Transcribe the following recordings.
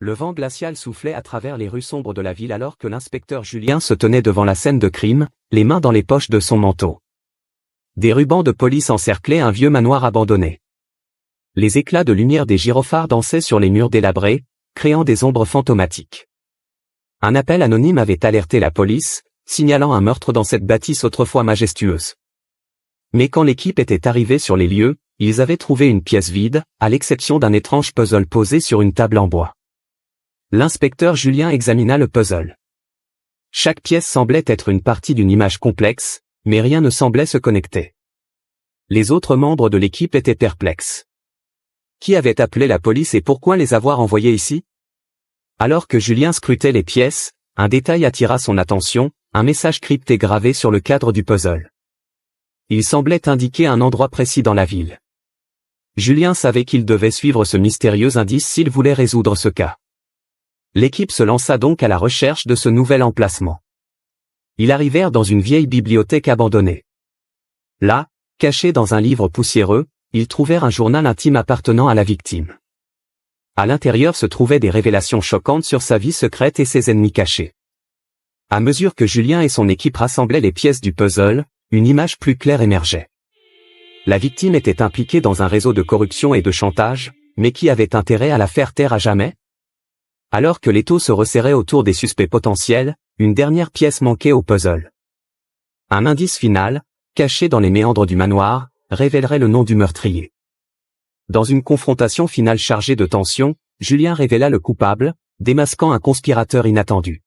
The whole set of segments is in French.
Le vent glacial soufflait à travers les rues sombres de la ville alors que l'inspecteur Julien se tenait devant la scène de crime, les mains dans les poches de son manteau. Des rubans de police encerclaient un vieux manoir abandonné. Les éclats de lumière des gyrophares dansaient sur les murs délabrés, créant des ombres fantomatiques. Un appel anonyme avait alerté la police, signalant un meurtre dans cette bâtisse autrefois majestueuse. Mais quand l'équipe était arrivée sur les lieux, ils avaient trouvé une pièce vide, à l'exception d'un étrange puzzle posé sur une table en bois. L'inspecteur Julien examina le puzzle. Chaque pièce semblait être une partie d'une image complexe, mais rien ne semblait se connecter. Les autres membres de l'équipe étaient perplexes. Qui avait appelé la police et pourquoi les avoir envoyés ici? Alors que Julien scrutait les pièces, un détail attira son attention, un message crypté gravé sur le cadre du puzzle. Il semblait indiquer un endroit précis dans la ville. Julien savait qu'il devait suivre ce mystérieux indice s'il voulait résoudre ce cas. L'équipe se lança donc à la recherche de ce nouvel emplacement. Ils arrivèrent dans une vieille bibliothèque abandonnée. Là, caché dans un livre poussiéreux, ils trouvèrent un journal intime appartenant à la victime. À l'intérieur se trouvaient des révélations choquantes sur sa vie secrète et ses ennemis cachés. À mesure que Julien et son équipe rassemblaient les pièces du puzzle, une image plus claire émergeait. La victime était impliquée dans un réseau de corruption et de chantage, mais qui avait intérêt à la faire taire à jamais? Alors que l'étau se resserrait autour des suspects potentiels, une dernière pièce manquait au puzzle. Un indice final, caché dans les méandres du manoir, révélerait le nom du meurtrier. Dans une confrontation finale chargée de tension, Julien révéla le coupable, démasquant un conspirateur inattendu.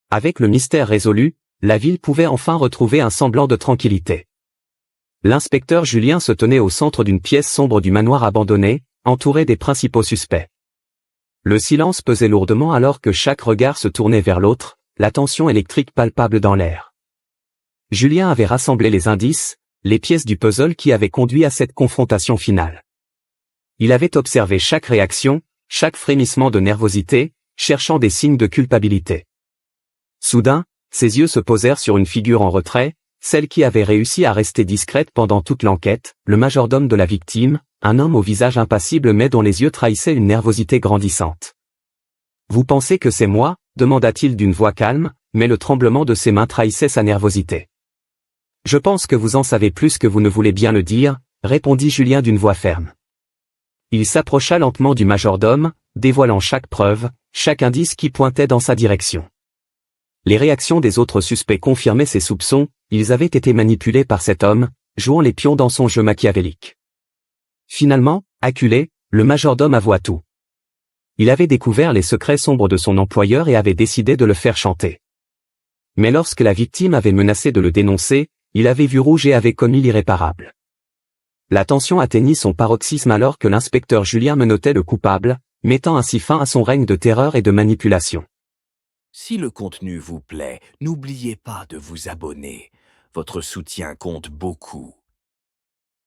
Avec le mystère résolu, la ville pouvait enfin retrouver un semblant de tranquillité. L'inspecteur Julien se tenait au centre d'une pièce sombre du manoir abandonné, entouré des principaux suspects. Le silence pesait lourdement alors que chaque regard se tournait vers l'autre, la tension électrique palpable dans l'air. Julien avait rassemblé les indices, les pièces du puzzle qui avaient conduit à cette confrontation finale. Il avait observé chaque réaction, chaque frémissement de nervosité, cherchant des signes de culpabilité. Soudain, ses yeux se posèrent sur une figure en retrait, celle qui avait réussi à rester discrète pendant toute l'enquête, le majordome de la victime, un homme au visage impassible mais dont les yeux trahissaient une nervosité grandissante. « Vous pensez que c'est moi ?» demanda-t-il d'une voix calme, mais le tremblement de ses mains trahissait sa nervosité. « Je pense que vous en savez plus que vous ne voulez bien le dire, » répondit Julien d'une voix ferme. Il s'approcha lentement du majordome, dévoilant chaque preuve, chaque indice qui pointait dans sa direction. Les réactions des autres suspects confirmaient ses soupçons, ils avaient été manipulés par cet homme, jouant les pions dans son jeu machiavélique. Finalement, acculé, le majordome avoua tout. Il avait découvert les secrets sombres de son employeur et avait décidé de le faire chanter. Mais lorsque la victime avait menacé de le dénoncer, il avait vu rouge et avait commis l'irréparable. La tension atteignit son paroxysme alors que l'inspecteur Julien menottait le coupable, mettant ainsi fin à son règne de terreur et de manipulation. Si le contenu vous plaît, n'oubliez pas de vous abonner. Votre soutien compte beaucoup.